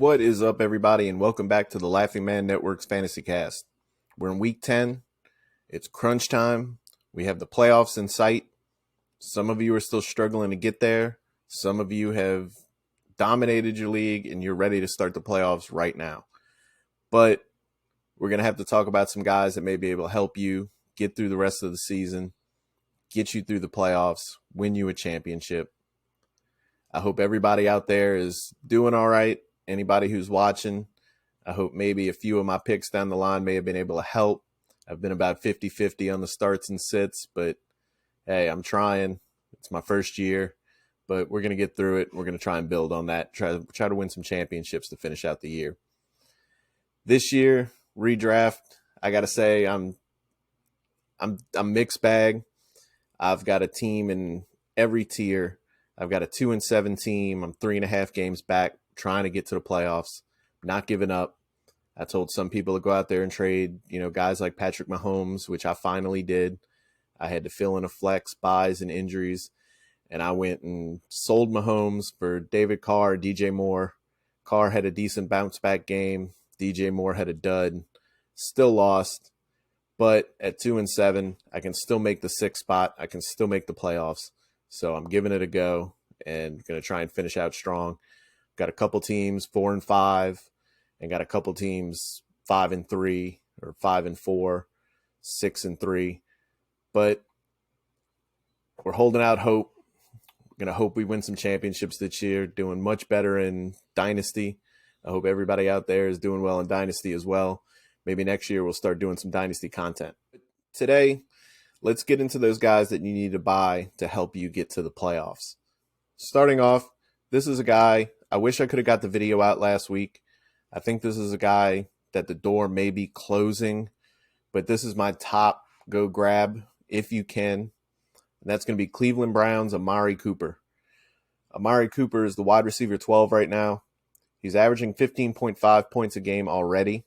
What is up, everybody, and welcome back to the Laughing Man Network's Fantasycast. We're in Week 10. It's crunch time. We have the playoffs in sight. Some of you are still struggling to get there. Some of you have dominated your league, and you're ready to start the playoffs right now. But we're going to have to talk about some guys that may be able to help you get through the rest of the season, get you through the playoffs, win you a championship. I hope everybody out there is doing all right. Anybody who's watching, I hope maybe a few of my picks down the line may have been able to help. I've been about 50-50 on the starts and sits, but hey, I'm trying. It's my first year, but we're going to get through it. We're going to try and build on that, try to win some championships to finish out the year. This year, redraft, I got to say I'm mixed bag. I've got a team in every tier. I've got a 2-7 team. I'm 3.5 games back, trying to get to the playoffs, not giving up. I told some people to go out there and trade, guys like Patrick Mahomes, which I finally did. I had to fill in a flex, buys, and injuries, and I went and sold Mahomes for David Carr, DJ Moore. Carr had a decent bounce-back game. DJ Moore had a dud. Still lost, but at 2-7, I can still make the 6th spot. I can still make the playoffs. So I'm giving it a go and going to try and finish out strong. Got a couple teams 4-5, and got a couple teams 5-3 or 5-4, 6-3. But we're holding out hope. We're going to hope we win some championships this year, doing much better in Dynasty. I hope everybody out there is doing well in Dynasty as well. Maybe next year we'll start doing some Dynasty content. Today, let's get into those guys that you need to buy to help you get to the playoffs. Starting off, this is a guy, I wish I could have got the video out last week. I think this is a guy that the door may be closing, but this is my top go grab if you can. And that's going to be Cleveland Browns' Amari Cooper. Amari Cooper is the wide receiver 12 right now. He's averaging 15.5 points a game already.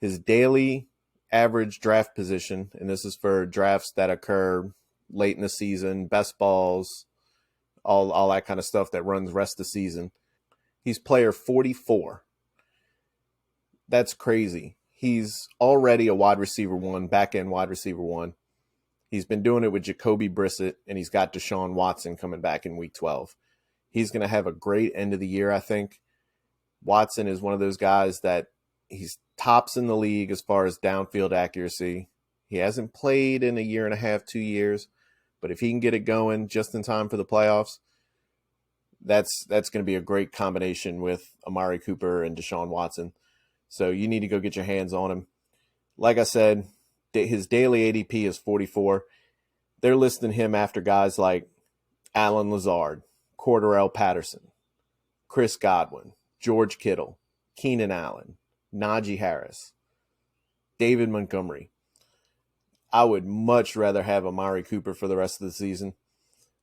His daily average draft position, and this is for drafts that occur late in the season, best balls, all that kind of stuff that runs rest of the season. He's player 44. That's crazy. He's already a wide receiver 1, back-end wide receiver 1. He's been doing it with Jacoby Brissett, and he's got Deshaun Watson coming back in week 12. He's going to have a great end of the year, I think. Watson is one of those guys that he's tops in the league as far as downfield accuracy. He hasn't played in 1.5 years, 2 years, but if he can get it going just in time for the playoffs, that's going to be a great combination with Amari Cooper and Deshaun Watson. So you need to go get your hands on him. Like I said, his daily ADP is 44. They're listing him after guys like Allen Lazard, Cordarrelle Patterson, Chris Godwin, George Kittle, Keenan Allen, Najee Harris, David Montgomery. I would much rather have Amari Cooper for the rest of the season.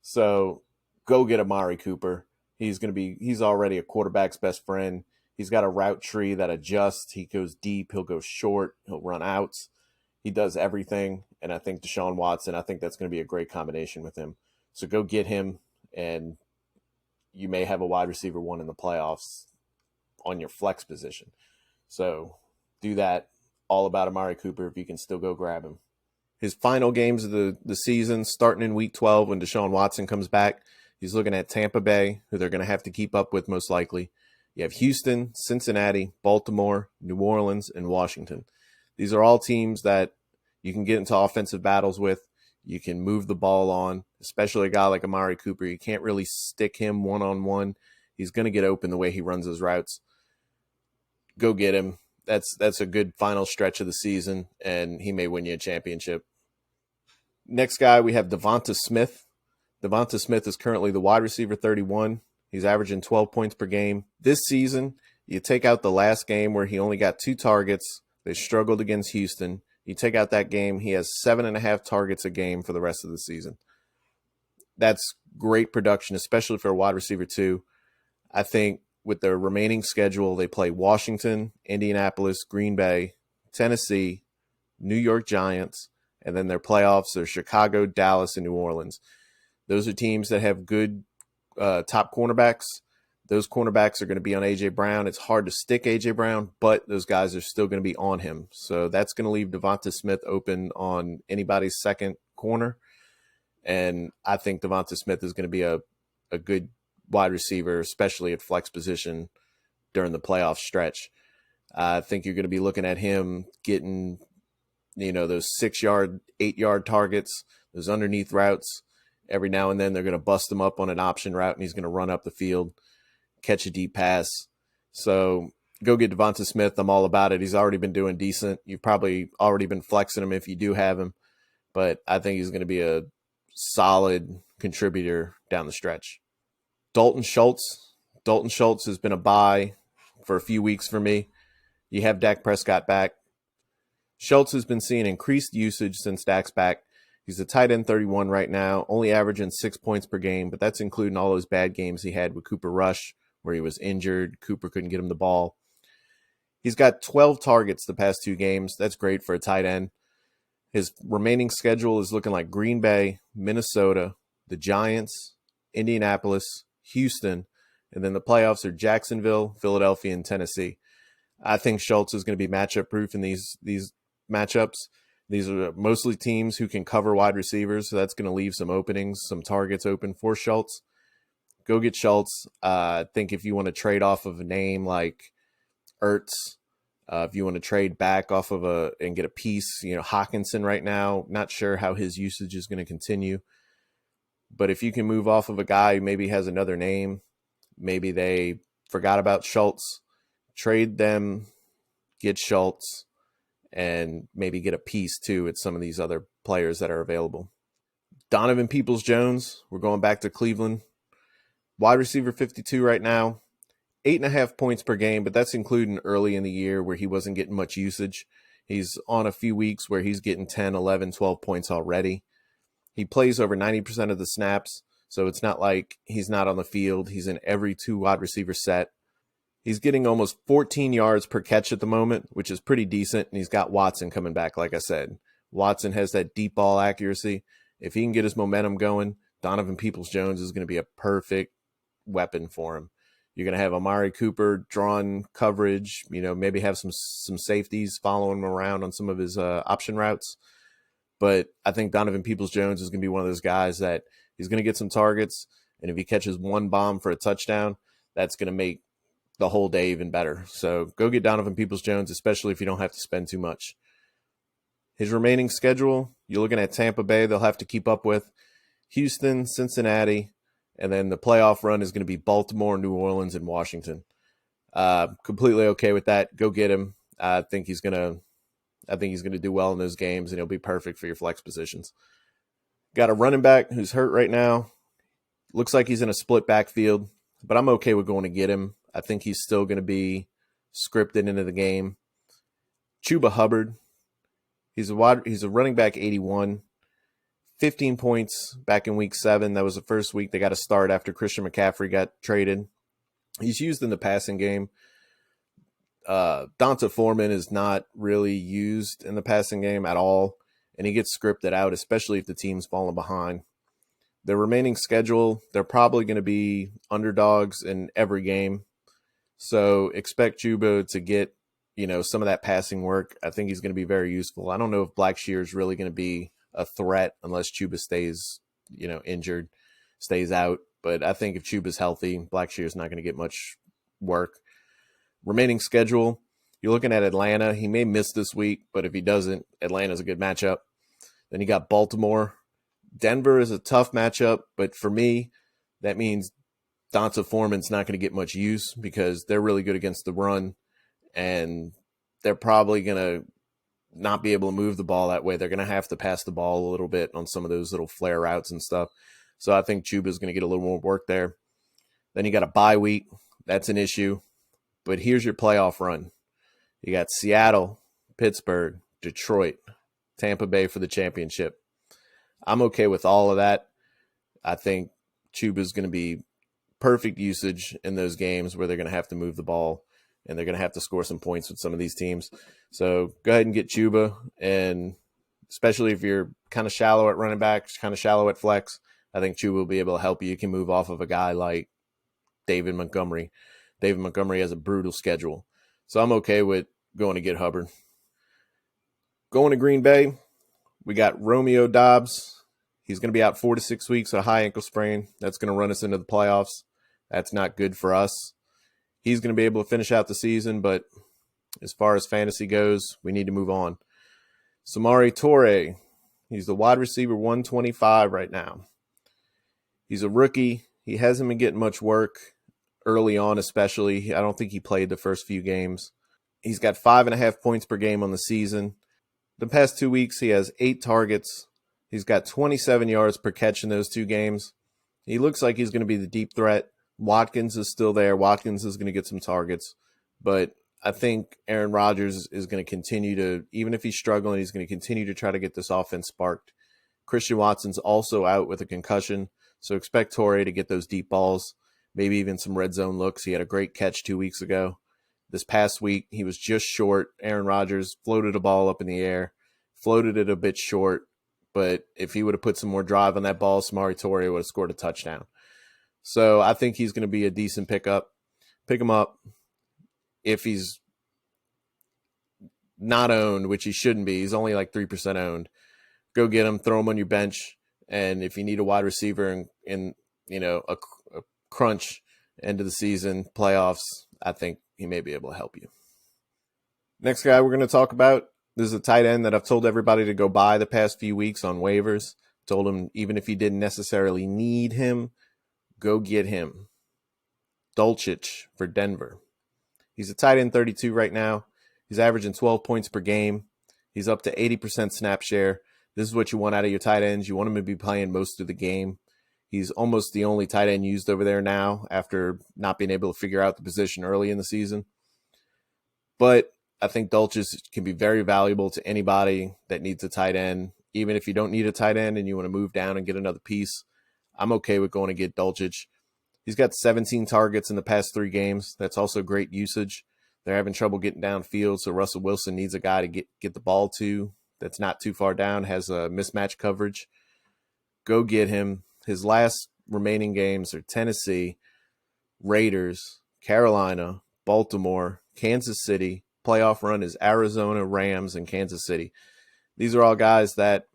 So go get Amari Cooper. He's already a quarterback's best friend. He's got a route tree that adjusts. He goes deep. He'll go short. He'll run outs. He does everything. And I think Deshaun Watson, I think that's going to be a great combination with him. So go get him, and you may have a wide receiver 1 in the playoffs on your flex position. So do that. All about Amari Cooper if you can still go grab him. His final games of the season, starting in week 12 when Deshaun Watson comes back, he's looking at Tampa Bay, who they're going to have to keep up with most likely. You have Houston, Cincinnati, Baltimore, New Orleans, and Washington. These are all teams that you can get into offensive battles with. You can move the ball on, especially a guy like Amari Cooper. You can't really stick him one-on-one. He's going to get open the way he runs his routes. Go get him. That's a good final stretch of the season, and he may win you a championship. Next guy, we have Devonta Smith. Devonta Smith is currently the wide receiver 31. He's averaging 12 points per game. This season, you take out the last game where he only got 2 targets. They struggled against Houston. You take out that game, he has 7.5 targets a game for the rest of the season. That's great production, especially for a wide receiver 2. I think with their remaining schedule, they play Washington, Indianapolis, Green Bay, Tennessee, New York Giants, and then their playoffs are Chicago, Dallas, and New Orleans. Those are teams that have good top cornerbacks. Those cornerbacks are going to be on A.J. Brown. It's hard to stick A.J. Brown, but those guys are still going to be on him. So that's going to leave Devonta Smith open on anybody's second corner. And I think Devonta Smith is going to be a good wide receiver, especially at flex position during the playoff stretch. I think you're going to be looking at him getting, those 6-yard, 8-yard targets, those underneath routes. Every now and then they're going to bust him up on an option route, and he's going to run up the field, catch a deep pass. So go get Devonta Smith. I'm all about it. He's already been doing decent. You've probably already been flexing him if you do have him, but I think he's going to be a solid contributor down the stretch. Dalton Schultz. Dalton Schultz has been a buy for a few weeks for me. You have Dak Prescott back. Schultz has been seeing increased usage since Dak's back. He's a tight end 31 right now, only averaging 6 points per game, but that's including all those bad games he had with Cooper Rush, where he was injured. Cooper couldn't get him the ball. He's got 12 targets the past 2 games. That's great for a tight end. His remaining schedule is looking like Green Bay, Minnesota, the Giants, Indianapolis, Houston, and then the playoffs are Jacksonville, Philadelphia, and Tennessee. I think Schultz is going to be matchup proof in these matchups. These are mostly teams who can cover wide receivers, so that's going to leave some openings, some targets open for Schultz. Go get Schultz. I think if you want to trade off of a name like Ertz, if you want to trade back off of and get a piece, Hawkinson right now, not sure how his usage is going to continue. But if you can move off of a guy who maybe has another name, maybe they forgot about Schultz, trade them, get Schultz, and maybe get a piece too at some of these other players that are available. Donovan Peoples-Jones, we're going back to Cleveland. Wide receiver 52 right now, 8.5 points per game, but that's including early in the year where he wasn't getting much usage. He's on a few weeks where he's getting 10, 11, 12 points already. He plays over 90% of the snaps, so it's not like he's not on the field. He's in every 2 wide receiver set. He's getting almost 14 yards per catch at the moment, which is pretty decent, and he's got Watson coming back, like I said. Watson has that deep ball accuracy. If he can get his momentum going, Donovan Peoples-Jones is going to be a perfect weapon for him. You're going to have Amari Cooper drawn coverage, maybe have some safeties following him around on some of his option routes. But I think Donovan Peoples-Jones is going to be one of those guys that he's going to get some targets, and if he catches one bomb for a touchdown, that's going to make the whole day even better. So go get Donovan Peoples-Jones, especially if you don't have to spend too much. His remaining schedule, you're looking at Tampa Bay, they'll have to keep up with Houston, Cincinnati, and then the playoff run is going to be Baltimore, New Orleans, and Washington. Completely okay with that. Go get him. I think he's going to do well in those games, and he'll be perfect for your flex positions. Got a running back who's hurt right now. Looks like he's in a split backfield, but I'm okay with going to get him. I think he's still going to be scripted into the game. Chuba Hubbard. He's a running back 81. 15 points back in week 7. That was the first week they got a start after Christian McCaffrey got traded. He's used in the passing game. Donta Foreman is not really used in the passing game at all, and he gets scripted out, especially if the team's falling behind. The remaining schedule, they're probably going to be underdogs in every game. So expect Chuba to get, some of that passing work. I think he's going to be very useful. I don't know if Blackshear is really going to be a threat unless Chuba stays, injured, stays out. But I think if Chuba's healthy, Blackshear is not going to get much work. Remaining schedule, you're looking at Atlanta. He may miss this week, but if he doesn't, Atlanta's a good matchup. Then you got Baltimore. Denver is a tough matchup, but for me, that means Donta Foreman's not going to get much use because they're really good against the run, and they're probably going to not be able to move the ball that way. They're going to have to pass the ball a little bit on some of those little flare routes and stuff. So I think Chuba's going to get a little more work there. Then you got a bye week. That's an issue. But here's your playoff run. You got Seattle, Pittsburgh, Detroit, Tampa Bay for the championship. I'm okay with all of that. I think Chuba's going to be perfect usage in those games where they're going to have to move the ball and they're going to have to score some points with some of these teams. So go ahead and get Chuba, and especially if you're kind of shallow at running back, kind of shallow at flex, I think Chuba will be able to help you. You can move off of a guy like David Montgomery. David Montgomery has a brutal schedule. So I'm okay with going to get Hubbard. Going to Green Bay, we got Romeo Doubs. He's going to be out 4 to 6 weeks with a high ankle sprain. That's going to run us into the playoffs. That's not good for us. He's going to be able to finish out the season, but as far as fantasy goes, we need to move on. Samori Toure, he's the wide receiver 125 right now. He's a rookie. He hasn't been getting much work early on, especially. I don't think he played the first few games. He's got 5.5 points per game on the season. The past 2 weeks, he has 8 targets. He's got 27 yards per catch in those 2 games. He looks like he's going to be the deep threat. Watkins is still there. Watkins is going to get some targets. But I think Aaron Rodgers is going to continue to, even if he's struggling, he's going to continue to try to get this offense sparked. Christian Watson's also out with a concussion, so expect Torrey to get those deep balls, maybe even some red zone looks. He had a great catch 2 weeks ago. This past week, he was just short. Aaron Rodgers floated a ball up in the air, floated it a bit short, but if he would have put some more drive on that ball, Samori Toure would have scored a touchdown. So I think he's going to be a decent pickup. Pick him up. If he's not owned, which he shouldn't be, he's only like 3% owned. Go get him, throw him on your bench, and if you need a wide receiver in a crunch end of the season, playoffs, I think he may be able to help you. Next guy we're going to talk about, this is a tight end that I've told everybody to go buy the past few weeks on waivers. Told him even if you didn't necessarily need him, go get him. Dulcich for Denver. He's a tight end 32 right now. He's averaging 12 points per game. He's up to 80% snap share. This is what you want out of your tight ends. You want him to be playing most of the game. He's almost the only tight end used over there now after not being able to figure out the position early in the season. But I think Dulcich can be very valuable to anybody that needs a tight end. Even if you don't need a tight end and you want to move down and get another piece, I'm okay with going to get Dulcich. He's got 17 targets in the past 3 games. That's also great usage. They're having trouble getting downfield, so Russell Wilson needs a guy to get the ball to that's not too far down, has a mismatch coverage. Go get him. His last remaining games are Tennessee, Raiders, Carolina, Baltimore, Kansas City. Playoff run is Arizona, Rams, and Kansas City. These are all guys that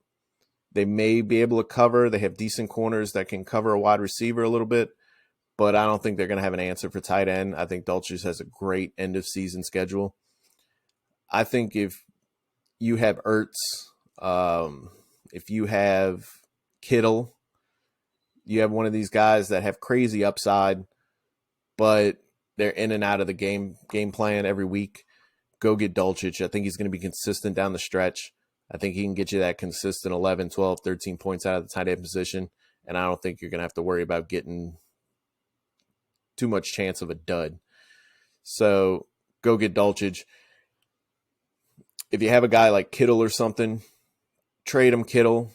they may be able to cover. They have decent corners that can cover a wide receiver a little bit, but I don't think they're going to have an answer for tight end. I think Dulcich has a great end-of-season schedule. I think if you have Ertz, if you have Kittle, you have one of these guys that have crazy upside, but they're in and out of the game plan every week, go get Dulcich. I think he's going to be consistent down the stretch. I think he can get you that consistent 11, 12, 13 points out of the tight end position, and I don't think you're going to have to worry about getting too much chance of a dud. So go get Dulcich. If you have a guy like Kittle or something, trade him Kittle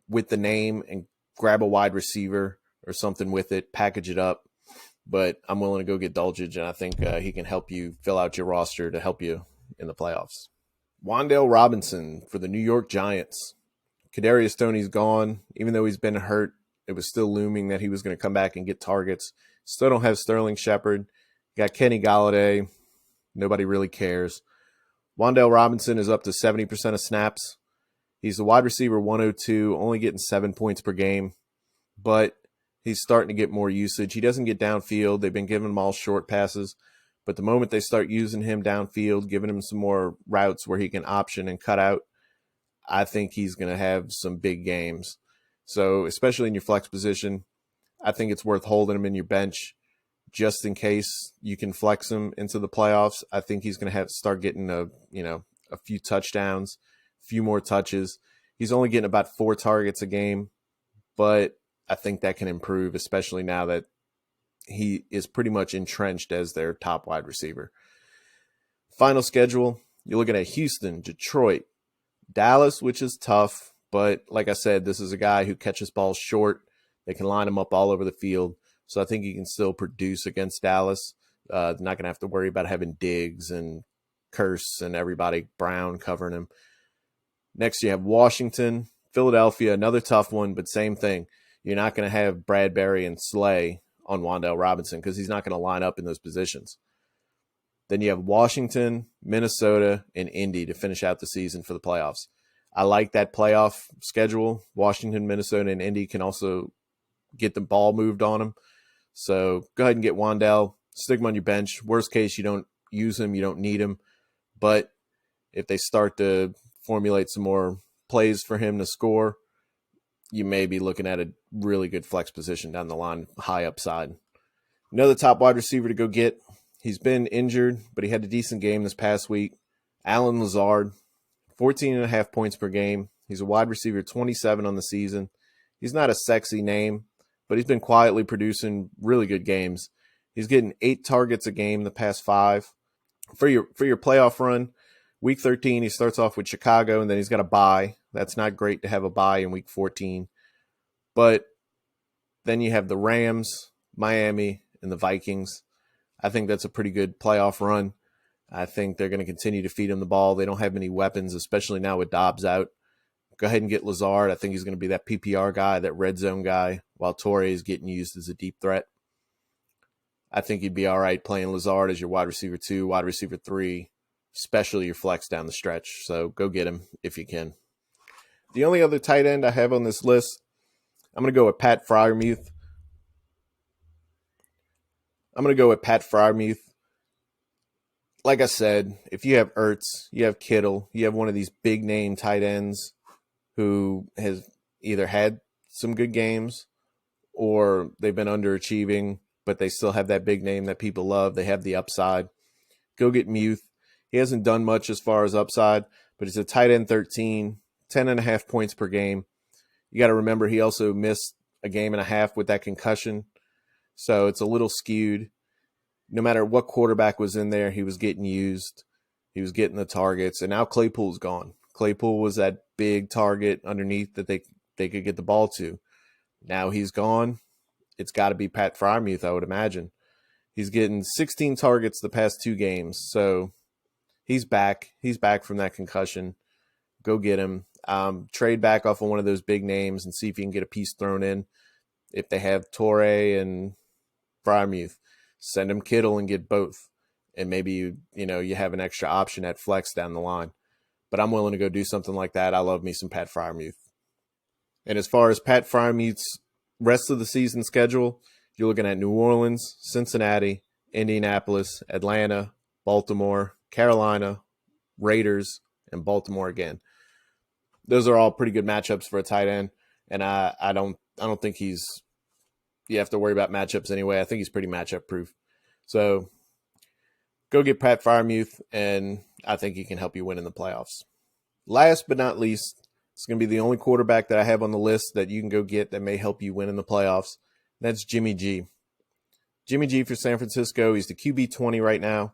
with the name and grab a wide receiver or something with it, package it up. But I'm willing to go get Dulcich, and I think he can help you fill out your roster to help you in the playoffs. Wan'Dale Robinson for the New York Giants. Kadarius Toney's gone. Even though he's been hurt, it was still looming that he was going to come back and get targets. Still don't have Sterling Shepard. Got Kenny Galladay. Nobody really cares. Wan'Dale Robinson is up to 70% of snaps. He's the wide receiver 102, only getting 7 points per game. But he's starting to get more usage. He doesn't get downfield. They've been giving him all short passes. But the moment they start using him downfield, giving him some more routes where he can option and cut out, I think he's going to have some big games. So especially in your flex position, I think it's worth holding him in your bench just in case you can flex him into the playoffs. I think he's going to have to start getting a few touchdowns, a few more touches. He's only getting about 4 targets a game, but I think that can improve, especially now that he is pretty much entrenched as their top wide receiver. Final schedule, you're looking at Houston, Detroit, Dallas, which is tough, but like I said, this is a guy who catches balls short. They can line him up all over the field, so I think he can still produce against Dallas. Not going to have to worry about having Diggs and Curse and everybody Brown covering him. Next, you have Washington, Philadelphia, another tough one, but same thing. You're not going to have Bradbury and Slay on Wan'Dale Robinson because he's not going to line up in those positions. Then you have Washington, Minnesota, and Indy to finish out the season for the playoffs. I like that playoff schedule. Washington, Minnesota, and Indy can also get the ball moved on them. So go ahead and get Wan'Dale, stick him on your bench. Worst case, you don't use him, you don't need him. But if they start to formulate some more plays for him to score, you may be looking at a really good flex position down the line, high upside. Another top wide receiver to go get. He's been injured, but he had a decent game this past week. Allen Lazard, 14.5 points per game. He's a wide receiver, 27 on the season. He's not a sexy name, but he's been quietly producing really good games. He's getting 8 targets a game the past 5. For your playoff run, week 13, he starts off with Chicago, and then he's got a bye. That's not great to have a bye in week 14. But then you have the Rams, Miami, and the Vikings. I think that's a pretty good playoff run. I think they're going to continue to feed him the ball. They don't have many weapons, especially now with Dobbs out. Go ahead and get Lazard. I think he's going to be that PPR guy, that red zone guy, while Torre is getting used as a deep threat. I think you'd be all right playing Lazard as your wide receiver 2, wide receiver 3, especially your flex down the stretch. So go get him if you can. The only other tight end I have on this list, I'm going to go with Pat Freiermuth. Like I said, if you have Ertz, you have Kittle, you have one of these big name tight ends who has either had some good games or they've been underachieving, but they still have that big name that people love. They have the upside. Go get Muth. He hasn't done much as far as upside, but he's a tight end 13, 10.5 points per game. You got to remember he also missed a game and a half with that concussion, so it's a little skewed. No matter what quarterback was in there, he was getting used. He was getting the targets, and now Claypool's gone. Claypool was that big target underneath that they could get the ball to. Now he's gone. It's got to be Pat Freiermuth, I would imagine. He's getting 16 targets the past 2 games, so he's back. He's back from that concussion. Go get him. Trade back off of one of those big names and see if you can get a piece thrown in. If they have Torre and Freiermuth, send him Kittle and get both. And maybe you have an extra option at flex down the line. But I'm willing to go do something like that. I love me some Pat Freiermuth. And as far as Pat Freiermuth's rest of the season schedule, you're looking at New Orleans, Cincinnati, Indianapolis, Atlanta, Baltimore, Carolina, Raiders, and Baltimore again. Those are all pretty good matchups for a tight end, and I don't think you have to worry about matchups anyway. I think he's pretty matchup proof. So go get Pat Freiermuth, and I think he can help you win in the playoffs. Last but not least, it's going to be the only quarterback that I have on the list that you can go get that may help you win in the playoffs. That's Jimmy G. Jimmy G for San Francisco. He's the QB 20 right now,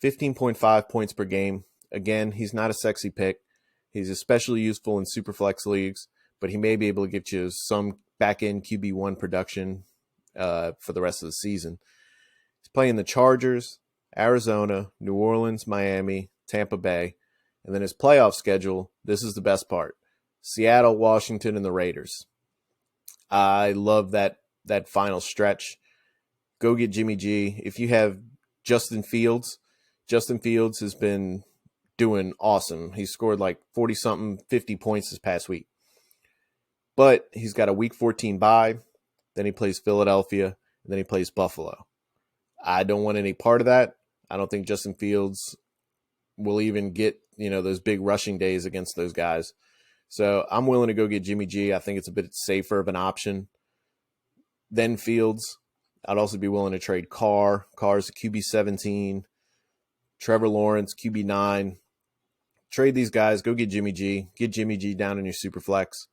15.5 points per game. Again, he's not a sexy pick. He's especially useful in Superflex leagues, but he may be able to get you some back-end QB1 production for the rest of the season. He's playing the Chargers, Arizona, New Orleans, Miami, Tampa Bay, and then his playoff schedule, this is the best part, Seattle, Washington, and the Raiders. I love that final stretch. Go get Jimmy G. If you have Justin Fields has been doing awesome. He scored like 40-something, 50 points this past week. But he's got a week 14 bye. Then he plays Philadelphia, and then he plays Buffalo. I don't want any part of that. I don't think Justin Fields will even get, those big rushing days against those guys. So I'm willing to go get Jimmy G. I think it's a bit safer of an option than Fields. I'd also be willing to trade Carr. Carr's a QB 17. Trevor Lawrence, QB 9. Trade these guys. Go get Jimmy G. Get Jimmy G down in your super flex.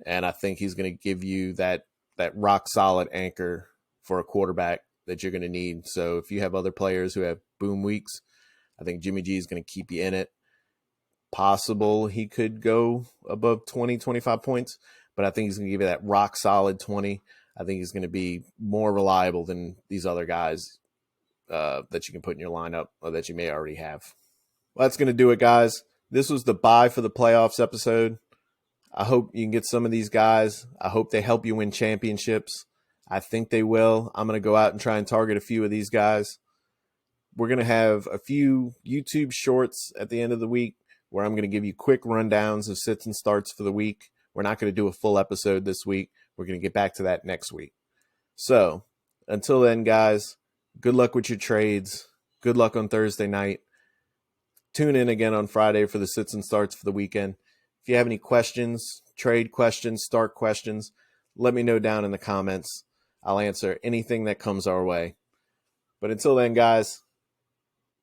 And I think he's going to give you that rock solid anchor for a quarterback that you're going to need. So if you have other players who have boom weeks, I think Jimmy G is going to keep you in it. Possible he could go above 20, 25 points, but I think he's going to give you that rock solid 20. I think he's going to be more reliable than these other guys that you can put in your lineup or that you may already have. Well, that's going to do it, guys. This was the buy for the playoffs episode. I hope you can get some of these guys. I hope they help you win championships. I think they will. I'm going to go out and try and target a few of these guys. We're going to have a few YouTube shorts at the end of the week where I'm going to give you quick rundowns of sits and starts for the week. We're not going to do a full episode this week. We're going to get back to that next week. So until then, guys, good luck with your trades. Good luck on Thursday night. Tune in again on Friday for the sits and starts for the weekend. If you have any questions, trade questions, start questions, let me know down in the comments. I'll answer anything that comes our way. But until then, guys,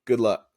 good luck.